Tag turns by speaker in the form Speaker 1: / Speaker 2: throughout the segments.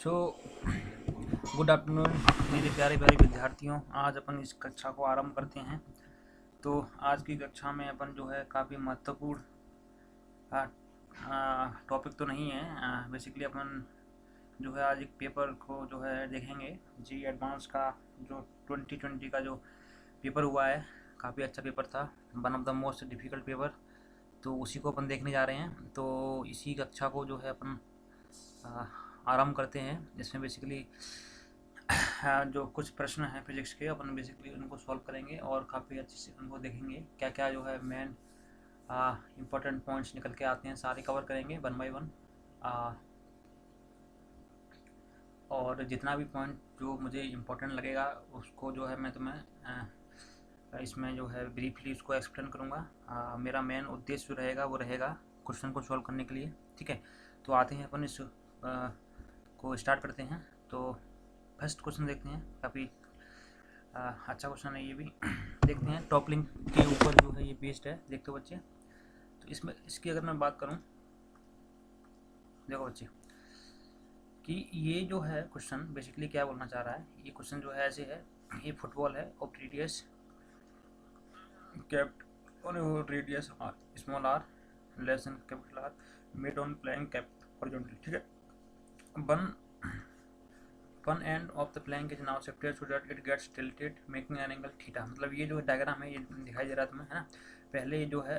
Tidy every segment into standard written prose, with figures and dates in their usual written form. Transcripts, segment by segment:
Speaker 1: So good afternoon मेरे प्यारे प्यारे विद्यार्थियों। आज अपन इस कक्षा को आरंभ करते हैं। तो आज की कक्षा में अपन जो है काफ़ी महत्वपूर्ण टॉपिक तो नहीं है। बेसिकली अपन जो है आज एक पेपर को जो है देखेंगे। जी एडवांस का जो 2020 का जो पेपर हुआ है, काफ़ी अच्छा पेपर था, one of the most difficult paper. तो उसी को अपन देखने जा रहे हैं। तो इसी कक्षा को जो है अपन आरंभ करते हैं। इसमें बेसिकली जो कुछ प्रश्न हैं फिजिक्स के, अपन बेसिकली उनको सॉल्व करेंगे और काफ़ी अच्छे से उनको देखेंगे क्या क्या जो है मेन इम्पोर्टेंट पॉइंट्स निकल के आते हैं, सारे कवर करेंगे वन बाय वन। और जितना भी पॉइंट जो मुझे इम्पोर्टेंट लगेगा उसको जो है मैं तुम्हें इसमें जो है ब्रीफली उसको एक्सप्लेन करूँगा। मेरा मेन उद्देश्य जो रहेगा वो रहेगा क्वेश्चन को सॉल्व करने के लिए। ठीक है, तो आते हैं अपन इस को स्टार्ट करते हैं। तो फर्स्ट क्वेश्चन देखते हैं, काफ़ी अच्छा क्वेश्चन है ये भी। देखते हैं, टॉपलिंग के ऊपर जो है ये बेस्ड है। देखते हो बच्चे, तो इसमें इसकी अगर मैं बात करूं, देखो बच्चे कि ये जो है क्वेश्चन बेसिकली क्या बोलना चाह रहा है। ये क्वेश्चन जो है ऐसे है, ये फुटबॉल है of radius capped on radius R small R less than capital R made on playing cap horizontally. ठीक है, one end of the plank is now shifted so that it gets tilted making an angle theta. मतलब ये जो diagram है ये दिखाई दे रहा है तुम्हें, है ना। पहले जो है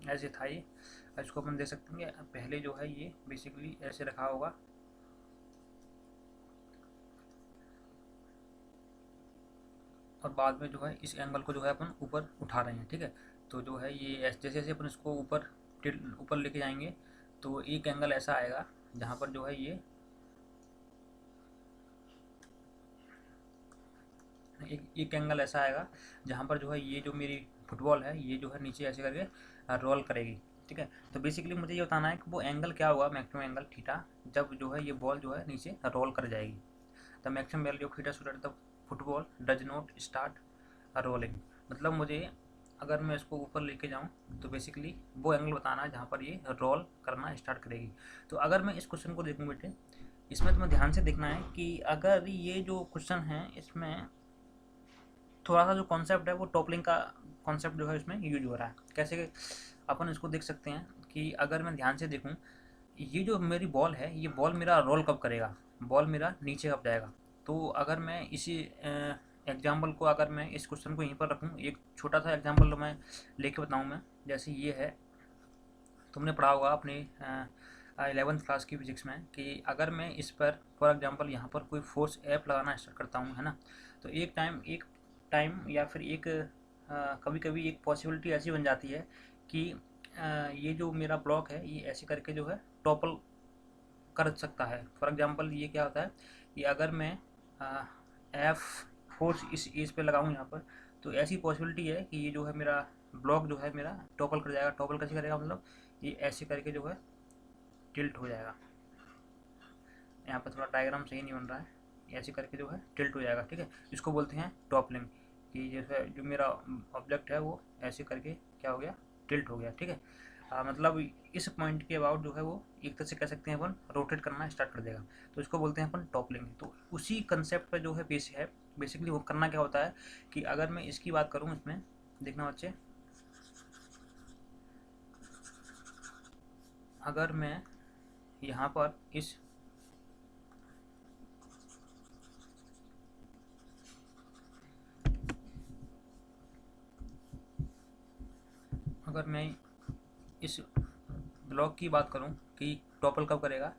Speaker 1: ऐसे था ये, इसको अपन देख सकते हैं। पहले जो है ये बेसिकली ऐसे रखा होगा और बाद में जो है इस एंगल को जो है अपन ऊपर उठा रहे हैं। ठीक है, तो जो है ये जैसे जैसे अपन इसको ऊपर लेके जाएंगे तो एक एंगल ऐसा आएगा जहाँ पर जो है ये एक एंगल ऐसा आएगा जहाँ पर जो है ये जो मेरी फुटबॉल है ये जो है नीचे ऐसे करके रोल करेगी। ठीक है, तो बेसिकली मुझे ये बताना है कि वो एंगल क्या हुआ, मैक्सिमम एंगल थीटा, जब जो है ये बॉल जो है नीचे रोल कर जाएगी। The maximum value of theta so that the football does not start rolling. मतलब मुझे अगर मैं इसको ऊपर लेके जाऊँ तो बेसिकली वो एंगल बताना है जहाँ पर ये रोल करना स्टार्ट करेगी। तो अगर मैं इस क्वेश्चन को देखूँ बेटे, इसमें तुम्हें ध्यान से देखना है कि अगर ये जो क्वेश्चन है इसमें थोड़ा सा जो कॉन्सेप्ट है वो टॉपलिंग का कॉन्सेप्ट जो है इसमें यूज हो रहा है। कैसे अपन इसको देख सकते हैं कि अगर मैं ध्यान से देखूं, ये जो मेरी बॉल है ये बॉल मेरा रोल कब करेगा, बॉल मेरा नीचे कब जाएगा। तो अगर मैं इसी एग्जाम्पल को, अगर मैं इस क्वेश्चन को यहीं पर रखूँ, एक छोटा सा एग्जाम्पल मैं लेके बताऊँ मैं, जैसे ये है, तुमने पढ़ा होगा अपनी 11th क्लास की फिजिक्स में कि अगर मैं इस पर फॉर एग्जांपल यहाँ पर कोई फोर्स ऐप लगाना स्टार्ट करता हूँ, है ना, तो एक टाइम या फिर एक कभी कभी एक पॉसिबिलिटी ऐसी बन जाती है कि ये जो मेरा ब्लॉक है ये ऐसे करके जो है टॉपल कर सकता है। फॉर एग्जांपल ये क्या होता है कि अगर मैं एफ फोर्स इस एज पे लगाऊँ यहाँ पर, तो ऐसी पॉसिबिलिटी है कि ये जो है मेरा ब्लॉक जो है मेरा टॉपल कर जाएगा। टॉपल कैसे करेगा, मतलब ये ऐसे करके जो है टिल्ट हो जाएगा। यहाँ पर थोड़ा डायग्राम सही नहीं बन रहा है, ऐसे करके जो है टिल्ट हो जाएगा। ठीक है, इसको बोलते हैं टॉपलिंग, कि जैसे जो मेरा ऑब्जेक्ट है वो ऐसे करके क्या हो गया, टिल्ट हो गया। ठीक है, मतलब इस पॉइंट के अबाउट जो है वो एक तरह से कह सकते हैं अपन रोटेट करना स्टार्ट कर देगा, तो इसको बोलते हैं अपन टॉपलिंग। तो उसी कंसेप्ट पर जो है बेस है। बेसिकली वो करना क्या होता है कि अगर मैं इसकी बात करूँ, इसमें देखना बच्चे, अगर मैं यहाँ पर अगर मैं इस ब्लॉक की बात करूं कि टॉपल कब करेगा,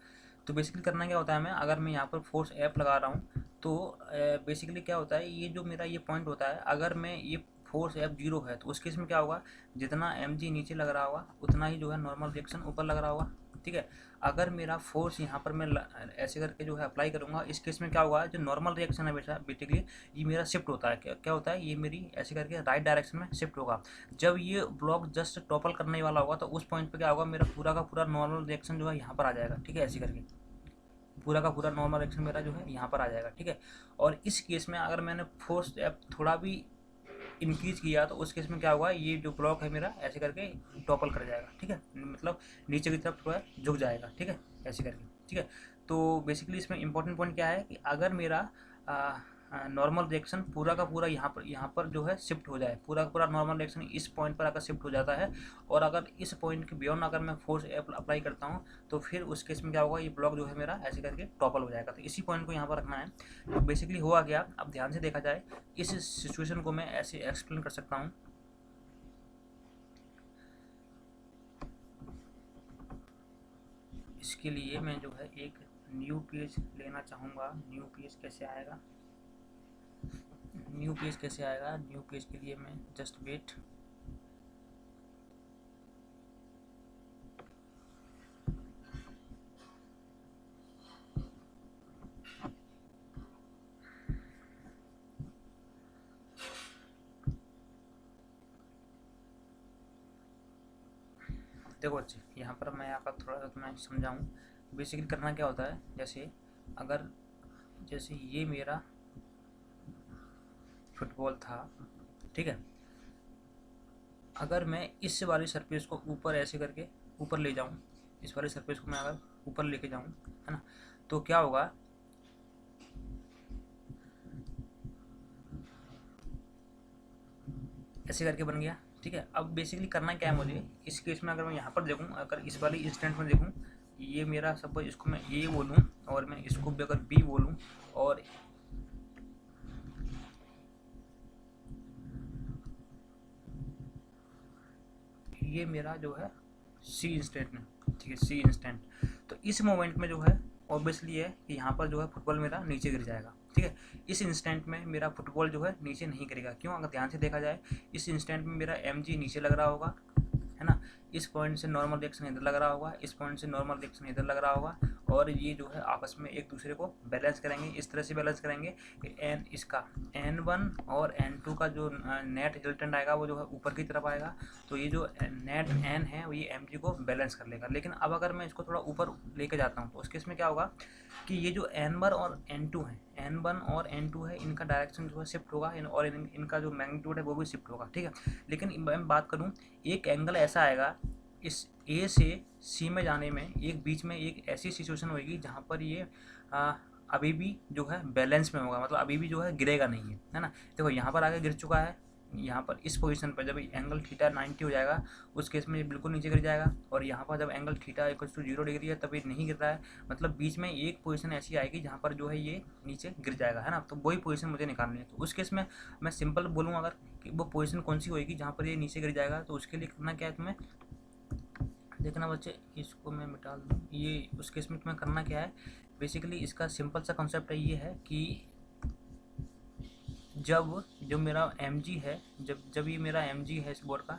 Speaker 1: तो बेसिकली करना क्या होता है, मैं अगर मैं यहाँ पर फोर्स ऐप लगा रहा हूँ तो बेसिकली क्या होता है, ये जो मेरा ये पॉइंट होता है, अगर मैं ये फोर्स ऐप जीरो है तो उस केस में क्या होगा, जितना mg नीचे लग रहा होगा उतना ही जो है नॉर्मल रिएक्शन ऊपर लग रहा होगा। ठीक है, अगर मेरा फोर्स यहाँ पर मैं ऐसे करके जो है अप्लाई करूँगा, इस केस में क्या होगा, जो नॉर्मल रिएक्शन है बेटा बेसिकली ये मेरा शिफ्ट होता है। क्या होता है, ये मेरी ऐसे करके राइट डायरेक्शन में शिफ्ट होगा। जब ये ब्लॉक जस्ट टॉपल करने वाला होगा तो उस पॉइंट पे क्या होगा, मेरा पूरा का पूरा नॉर्मल रिएक्शन जो है यहाँ पर आ जाएगा। ठीक है, ऐसे करके पूरा का पूरा नॉर्मल रिएक्शन मेरा जो है यहाँ पर आ जाएगा। ठीक है, और इस केस में अगर मैंने फोर्स थोड़ा भी इंक्रीज किया तो उस केस में क्या होगा, ये जो ब्लॉक है मेरा ऐसे करके टॉपल कर जाएगा। ठीक है, मतलब नीचे की तरफ थोड़ा झुक जाएगा। ठीक है, ऐसे करके। ठीक है, तो बेसिकली इसमें इंपॉर्टेंट पॉइंट क्या है कि अगर मेरा नॉर्मल रिएक्शन पूरा का पूरा यहाँ पर जो है शिफ्ट हो जाए, पूरा का पूरा नॉर्मल रिएक्शन इस पॉइंट पर अगर शिफ्ट हो जाता है और अगर इस पॉइंट के बियॉन्ड अगर मैं फोर्स अप्लाई करता हूँ तो फिर उस केस में क्या होगा, ये ब्लॉक जो है मेरा ऐसे करके टॉपल हो जाएगा। तो इसी पॉइंट को यहाँ पर रखना है। तो बेसिकली हुआ क्या, अब ध्यान से देखा जाए इस सिचुएशन को मैं ऐसे एक्सप्लेन कर सकता हूँ। इसके लिए मैं जो है एक न्यू पेज लेना चाहूँगा। न्यू पेज कैसे आएगा, न्यू पेज कैसे आएगा, न्यू पेज के लिए मैं जस्ट वेट। देखो बच्चे, यहाँ पर मैं आपका थोड़ा सा मैं समझाऊँ। बेसिकली करना क्या होता है, जैसे ये मेरा फुटबॉल था, ठीक है। अगर मैं इस वाली सरफेस को ऊपर ऐसे करके ऊपर ले जाऊँ, इस वाली सरफेस को मैं अगर ऊपर लेके जाऊँ, है ना, तो क्या होगा, ऐसे करके बन गया, ठीक है। अब बेसिकली करना क्या है मुझे इस केस में, अगर मैं यहाँ पर देखूँ, अगर इस वाली इंस्टेंट में देखूँ, ये मेरा सपोज इसको मैं ए बोलूँ और मैं इसको भी अगर बी बोलूँ और ये मेरा जो है सी इंस्टेंट में, ठीक है, सी इंस्टेंट। तो इस मोमेंट में जो है ऑब्वियसली है कि यहाँ पर जो है फुटबॉल मेरा नीचे गिर जाएगा, ठीक है। इस इंस्टेंट में मेरा फुटबॉल जो है नीचे नहीं गिरेगा। क्यों, अगर ध्यान से देखा जाए इस इंस्टेंट में मेरा mg नीचे लग रहा होगा, है ना, इस पॉइंट से नॉर्मल रिएक्शन इधर लग रहा होगा, इस पॉइंट से नॉर्मल रिएक्शन इधर लग रहा होगा, और ये जो है आपस में एक दूसरे को बैलेंस करेंगे। इस तरह से बैलेंस करेंगे कि एन इसका n1 और n2 का जो नेट रिजल्टेंट आएगा वो जो है ऊपर की तरफ आएगा। तो ये जो नेट n है वो ये mg को बैलेंस कर लेगा। लेकिन अब अगर मैं इसको थोड़ा ऊपर लेके जाता हूँ तो उस केस में क्या होगा कि ये जो n1 और n2 है, n1 और n2 है, इनका डायरेक्शन जो है शिफ्ट होगा और इनका जो मैग्नीट्यूड है वो भी शिफ्ट होगा, ठीक है। लेकिन मैं बात करूँ, एक एंगल ऐसा आएगा इस ए से सी में जाने में, एक बीच में एक ऐसी सिचुएशन होगी जहाँ पर ये अभी भी जो है बैलेंस में होगा, मतलब अभी भी जो है गिरेगा नहीं है ना। देखो यहाँ पर आगे गिर चुका है, यहाँ पर इस पोजीशन पर जब एंगल थीटा 90 हो जाएगा उस केस में ये बिल्कुल नीचे गिर जाएगा, और यहाँ पर जब angle theta equals to 0 degree है तब ये नहीं गिर रहा है। मतलब बीच में एक पोजीशन ऐसी आएगी जहाँ पर जो है ये नीचे गिर जाएगा, है ना। तो वही पोजीशन मुझे निकालनी है। तो उस केस में मैं सिंपल बोलूँ अगर कि वो पोजीशन कौन सी होगी जहाँ पर ये नीचे गिर जाएगा, तो उसके लिए करना क्या है तुम्हें देखना बच्चे, इसको मैं मिटा दूँ। ये उस केस में तुम्हें करना क्या है, बेसिकली इसका सिंपल सा कॉन्सेप्ट ये है कि जब जो मेरा mg है, जब ये मेरा mg है इस बोर्ड का,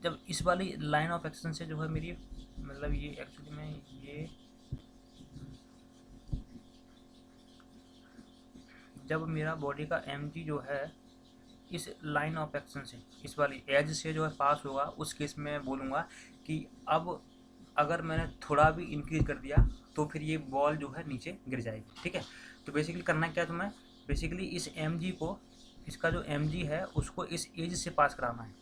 Speaker 1: जब इस वाली लाइन ऑफ एक्शन से जो है मेरी, मतलब ये एक्चुअली में ये जब मेरा बॉडी का mg जो है इस लाइन ऑफ एक्शन से, इस वाली एज से जो है पास होगा, उस केस में मैं बोलूँगा कि अब अगर मैंने थोड़ा भी इंक्रीज कर दिया तो फिर ये बॉल जो है नीचे गिर जाएगी, ठीक है। तो बेसिकली करना क्या है तुम्हें, बेसिकली इस mg को, इसका जो mg है उसको इस एज से पास कराना है।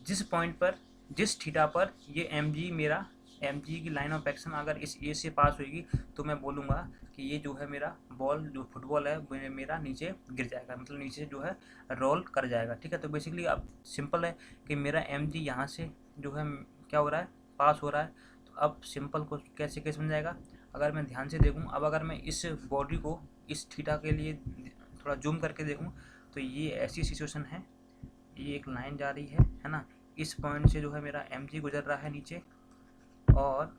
Speaker 1: जिस पॉइंट पर, जिस थीटा पर ये mg मेरा mg की लाइन ऑफ एक्शन अगर इस एज से पास होगी तो मैं बोलूँगा कि ये जो है मेरा बॉल जो फुटबॉल है मेरा नीचे गिर जाएगा, मतलब नीचे से जो है रोल कर जाएगा, ठीक है। तो बेसिकली अब सिंपल है कि मेरा mg यहाँ से जो है क्या हो रहा है, पास हो रहा है। तो अब सिंपल को कैसे केस बन जाएगा, अगर मैं ध्यान से देखूँ, अब अगर मैं इस बॉडी को इस थीटा के लिए थोड़ा जूम करके देखूँ तो ये ऐसी सिचुएशन है, ये एक लाइन जा रही है ना, इस पॉइंट से जो है मेरा mg गुजर रहा है नीचे, और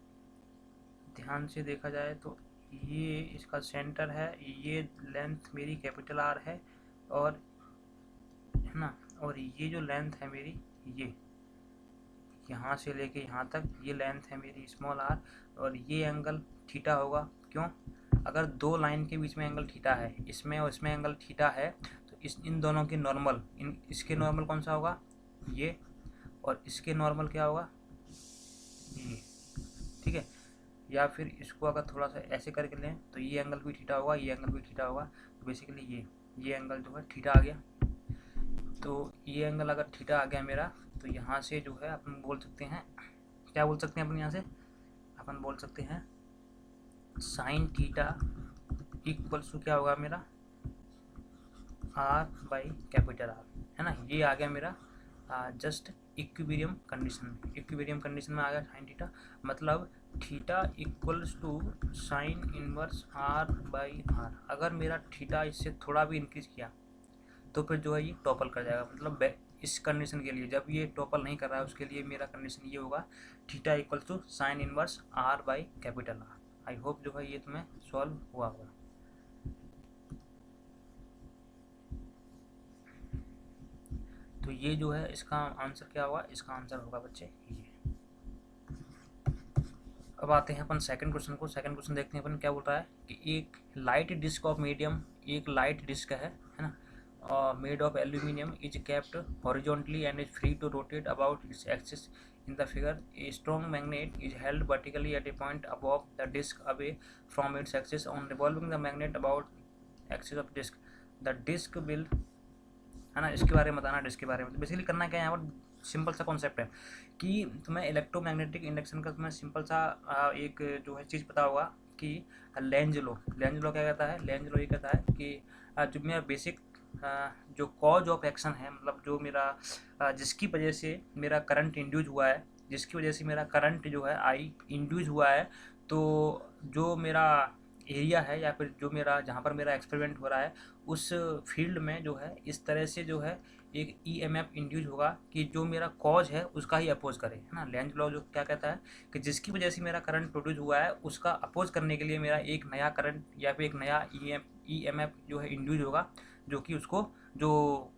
Speaker 1: ध्यान से देखा जाए तो ये इसका सेंटर है, ये लेंथ मेरी कैपिटल R है, और है ना, और ये जो लेंथ है मेरी, ये यहाँ से लेके यहाँ तक ये लेंथ है मेरी स्मॉल r, और ये एंगल थीटा होगा। क्यों, अगर दो लाइन के बीच में एंगल थीटा है, इसमें और इसमें एंगल थीटा है, तो इन दोनों के नॉर्मल, इसके नॉर्मल कौन सा होगा, ये, और इसके नॉर्मल क्या होगा, ये, ठीक है। या फिर इसको अगर थोड़ा सा ऐसे करके लें तो ये एंगल भी थीटा होगा, ये एंगल भी थीटा होगा। तो बेसिकली ये एंगल जो है थीटा आ गया। तो ये एंगल अगर थीटा आ गया मेरा, तो यहाँ से जो है अपन बोल सकते हैं, क्या बोल सकते हैं अपन, यहाँ से अपन बोल सकते हैं साइन थीटा इक्वल्स टू क्या होगा मेरा आर बाई कैपिटल आर, है ना। ये आ गया मेरा जस्ट इक्विलिब्रियम कंडीशन में आ गया साइन थीटा, मतलब theta equals to sine inverse R by R. अगर मेरा थीटा इससे थोड़ा भी इंक्रीज किया तो फिर जो है ये टॉपल कर जाएगा, मतलब इस कंडीशन के लिए जब ये टॉपल नहीं कर रहा है उसके लिए मेरा कंडीशन ये होगा theta equals to sine inverse R by capital R. I hope जो है ये तुम्हें सॉल्व हुआ होगा। तो ये जो है इसका आंसर क्या होगा, इसका आंसर होगा बच्चे ये। अब आते हैं अपन सेकंड क्वेश्चन को। सेकंड क्वेश्चन देखते हैं अपन क्या बोल रहा है कि एक लाइट डिस्क ऑफ मीडियम, एक लाइट डिस्क है ना, made of aluminium is kept horizontally and is free to rotate about its axis in the figure. A strong magnet is held vertically at a point above the disc away from its axis. On revolving the magnet about axis of disc the disc will, है ना, इसके बारे में बताना। Disc के बारे में तो बेसिकली करना क्या है, यहाँ पर सिंपल सा कॉन्सेप्ट है कि तुम्हें इलेक्ट्रोमैग्नेटिक इंडक्शन का तुम्हें सिंपल सा एक जो है चीज़ पता होगा कि लेंज लॉ क्या कहता है। लेंज लॉ ये कहता है कि जो मेरा बेसिक जो कॉज ऑफ एक्शन है, मतलब जो मेरा जिसकी वजह से मेरा करंट इंड्यूज हुआ है, जिसकी वजह से मेरा करंट जो है आई इंड्यूज हुआ है, तो जो मेरा एरिया है या फिर जो मेरा जहाँ पर मेरा एक्सपेरिमेंट हो रहा है उस फील्ड में जो है इस तरह से जो है एक ईएमएफ इंड्यूस होगा कि जो मेरा कॉज है उसका ही अपोज करे, है ना। लेंज लॉ जो क्या कहता है कि जिसकी वजह से मेरा करंट प्रोड्यूस हुआ है उसका अपोज करने के लिए मेरा एक नया करंट या फिर एक नया ईएमएफ जो है इंड्यूस होगा, जो कि उसको जो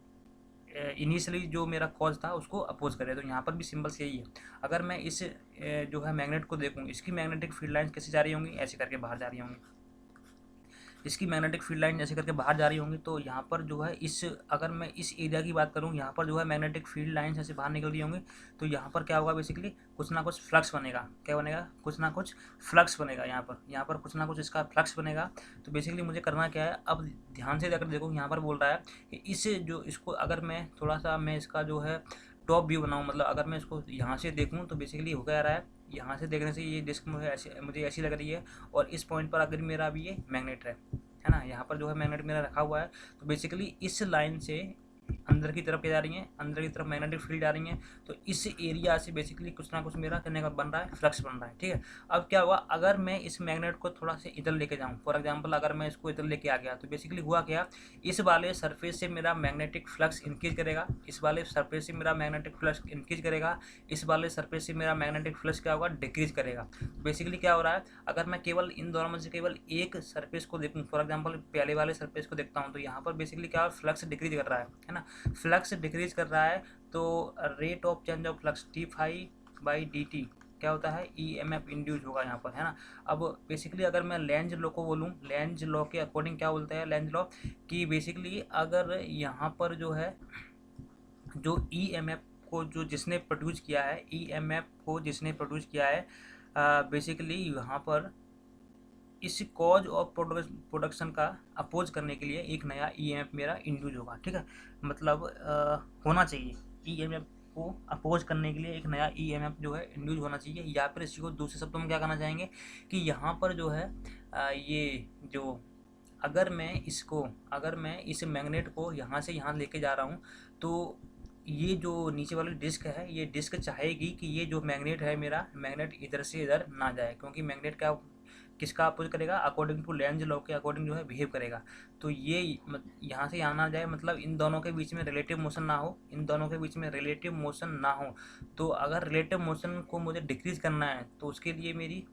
Speaker 1: इनिशियली जो मेरा कॉज था उसको अपोज करे। तो यहाँ पर भी सिंबल्स यही है। अगर मैं इस जो है मैग्नेट को देखूँ, इसकी मैग्नेटिक फील्ड लाइन्स कैसे जा रही होंगी, ऐसे करके बाहर जा रही होंगी। इसकी मैग्नेटिक फील्ड लाइन ऐसे करके बाहर जा रही होंगी। तो यहाँ पर जो है इस, अगर मैं इस एरिया की बात करूँ, यहाँ पर जो है मैग्नेटिक फील्ड लाइन्स ऐसे बाहर निकल रही होंगी। तो यहाँ पर क्या होगा, बेसिकली कुछ ना कुछ फ्लक्स बनेगा। क्या बनेगा, कुछ ना कुछ फ्लक्स बनेगा। यहाँ पर कुछ ना कुछ इसका फ्लक्स बनेगा। तो बेसिकली मुझे करना क्या है, अब ध्यान से अगर देखो यहाँ पर बोल रहा है कि इस जो इसको अगर मैं थोड़ा सा मैं इसका जो है टॉप व्यू बनाऊँ, मतलब अगर मैं इसको यहाँ से देखूँ तो बेसिकली हो क्या रहा है, यहाँ से देखने से ये डिस्क मुझे ऐसी लग रही है और इस पॉइंट पर अगर मेरा भी ये मैग्नेट है ना, यहाँ पर जो है मैग्नेट मेरा रखा हुआ है। तो बेसिकली इस लाइन से अंदर की तरफ क्या जा रही हैं, अंदर की तरफ मैग्नेटिक फील्ड आ रही हैं। तो इस एरिया से बेसिकली कुछ ना कुछ मेरा करने का बन रहा है, फ्लक्स बन रहा है, ठीक है। अब क्या हुआ, अगर मैं इस मैग्नेट को थोड़ा सा इधर लेके जाऊँ, फॉर एग्जांपल अगर मैं इसको इधर लेके आ गया, तो बेसिकली हुआ क्या, इस वाले सरफेस से मेरा मैग्नेटिक फ्लक्स इंक्रीज करेगा, इस वाले सरफेस से मेरा मैग्नेटिक फ्लक्स इंक्रीज करेगा, इस वाले सरफेस से मेरा मैग्नेटिक फ्लक्स क्या होगा, डिक्रीज करेगा। बेसिकली क्या हो रहा है, अगर मैं केवल इन दोनों में से केवल एक सरफेस को देखूँ, फॉर एग्जाम्पल पहले वाले सरफेस को देखता हूँ, तो यहाँ पर बेसिकली क्या फ्लक्स डिक्रीज कर रहा है ना, फ्लक्स डिक्रीज कर रहा है। तो rate of change of flux d∅/dt क्या होता है, ईएमएफ इंड्यूस होगा यहाँ पर, है ना। अब बेसिकली अगर मैं लेंज लॉ को बोलूँ, लेंज लॉ के अकॉर्डिंग क्या बोलता है लेंज लॉ, कि बेसिकली अगर यहाँ पर जो है जो ईएमएफ को जो जिसने प्रोड्यूस किया है, ईएमएफ को जिसने प्रोड्यूस किया है, बेसिकली यहाँ पर इस कॉज ऑफ प्रोडक्शन का अपोज करने के लिए एक नया ईएमएफ मेरा इंड्यूस होगा, ठीक है। मतलब होना चाहिए, ईएमएफ को अपोज करने के लिए एक नया ईएमएफ जो है इंड्यूस होना चाहिए। या फिर इसी को दूसरे शब्दों में क्या करना चाहेंगे कि यहाँ पर जो है ये जो अगर मैं इस मैग्नेट को यहाँ से यहाँ लेके जा रहा हूँ, तो ये जो नीचे वाली डिस्क है, ये डिस्क चाहेगी कि ये जो मैग्नेट है मेरा, मैग्नेट इधर से इधर ना जाए, क्योंकि मैग्नेट क्या किसका अपोज करेगा, अकॉर्डिंग टू लेंज लॉ के अकॉर्डिंग जो है बिहेव करेगा। तो ये यहाँ से यहाँ ना जाए, मतलब इन दोनों के बीच में रिलेटिव मोशन ना हो, इन दोनों के बीच में रिलेटिव मोशन ना हो। तो अगर रिलेटिव मोशन को मुझे डिक्रीज करना है तो उसके लिए मेरी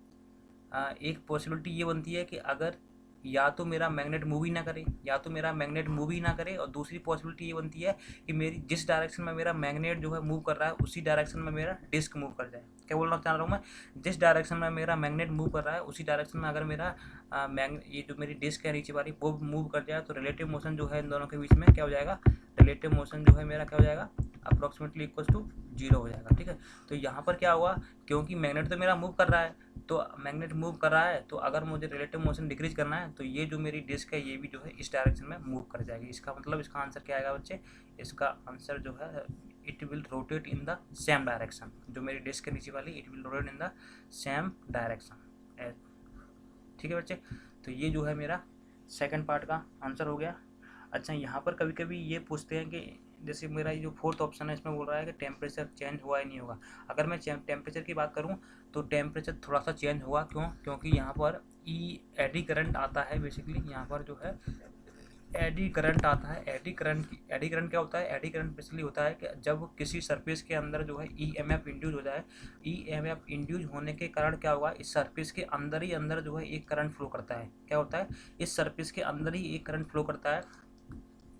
Speaker 1: एक पॉसिबिलिटी ये बनती है कि अगर या तो मेरा मैग्नेट मूव ही ना करे, और दूसरी पॉसिबिलिटी ये बनती है कि मेरी जिस डायरेक्शन में मेरा मैग्नेट जो है मूव कर रहा है उसी डायरेक्शन में मेरा डिस्क मूव कर जाए। क्या बोलना चाह रहा हूँ मैं, जिस डायरेक्शन में मेरा मैग्नेट मूव कर रहा है उसी डायरेक्शन में अगर मेरा ये जो मेरी डिस्क है नीचे वाली वो मूव कर जाए, तो रिलेटिव मोशन जो है इन दोनों के बीच में क्या हो जाएगा, रिलेटिव मोशन जो है मेरा क्या हो जाएगा, अप्रॉक्सीमेटली इक्वल टू 0 हो जाएगा, ठीक है। तो यहाँ पर क्या हुआ, क्योंकि मैग्नेट तो मेरा मूव कर रहा है, तो मैग्नेट मूव कर रहा है, तो अगर मुझे रिलेटिव मोशन डिक्रीज करना है तो ये जो मेरी डिस्क है ये भी जो है इस डायरेक्शन में मूव कर जाएगी। इसका मतलब इसका आंसर क्या आएगा बच्चे, इसका आंसर जो है it will rotate in the same direction. जो मेरी डिस्क के नीचे वाली, it will rotate in the same direction, ठीक है बच्चे, तो ये जो है मेरा सेकंड पार्ट का आंसर हो गया। अच्छा, यहाँ पर कभी कभी ये पूछते हैं कि जैसे मेरा ये जो फोर्थ ऑप्शन है इसमें बोल रहा है कि टेम्परेचर चेंज हुआ ही नहीं होगा। अगर मैं टेम्परेचर की बात करूँ तो टेम्परेचर थोड़ा सा चेंज हुआ, क्यों? क्योंकि यहाँ पर एडी करंट आता है। बेसिकली यहाँ पर जो है एडी करंट आता है। एडी करंट क्या होता है? एडी करंट बेसिकली होता है कि जब किसी सरफेस के अंदर जो है ईएमएफ इंड्यूस हो जाए, ईएमएफ इंड्यूस होने के कारण क्या होगा, इस सरफेस के अंदर ही अंदर जो है एक करंट फ्लो करता है। क्या होता है? इस सरफेस के अंदर ही एक करंट फ्लो करता है।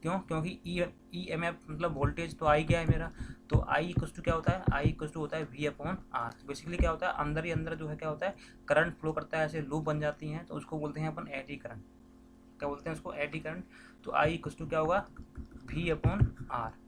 Speaker 1: क्यों? क्योंकि ईएमएफ मतलब वोल्टेज तो आई क्या है मेरा, तो आई इक्वल टू क्या होता है? आई इक्वल टू होता है वी अपॉन आर। बेसिकली क्या होता है, अंदर ही अंदर जो है क्या होता है, करंट फ्लो करता है, ऐसे लूप बन जाती हैं, तो उसको बोलते हैं अपन एडी करंट। क्या बोलते हैं उसको? Eddy current. तो आई इक्वल टू क्या होगा? V upon R.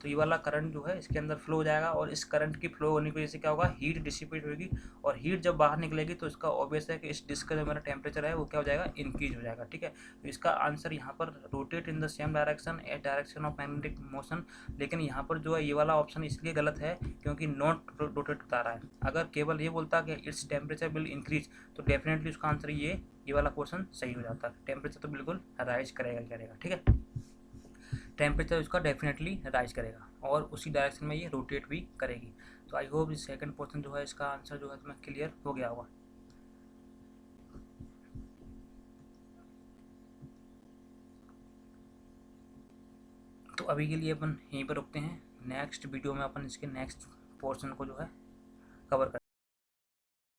Speaker 1: तो ये वाला करंट जो है इसके अंदर फ्लो हो जाएगा, और इस करंट की फ्लो होने की वजह से क्या होगा, हीट डिसिपेट होगी, और हीट जब बाहर निकलेगी तो इसका ऑब्वियस है कि इस डिस्क का जो मेरा टेम्परेचर है वो क्या हो जाएगा, इंक्रीज हो जाएगा। ठीक है, तो इसका आंसर यहाँ पर rotate in the same direction A direction of magnetic motion. लेकिन यहाँ पर जो है ये वाला ऑप्शन इसलिए गलत है क्योंकि नॉट रोटेट बता रहा है। अगर केवल ये बोलता कि इट्स टेम्परेचर विल इंक्रीज तो डेफिनेटली उसका आंसर ये वाला क्वेश्चन सही हो जाता है। टेम्परेचर तो बिल्कुल राइज करेगा। ठीक है, टेम्परेचर उसका डेफिनेटली राइज करेगा और उसी डायरेक्शन में ये रोटेट भी करेगी। तो आई होप इस सेकंड क्वेश्चन जो है इसका आंसर जो है तुम्हें क्लियर हो गया होगा। तो अभी के लिए अपन यहीं पर रुकते हैं। नेक्स्ट वीडियो में अपन इसके नेक्स्ट पोर्शन को जो है कवर करेंगे।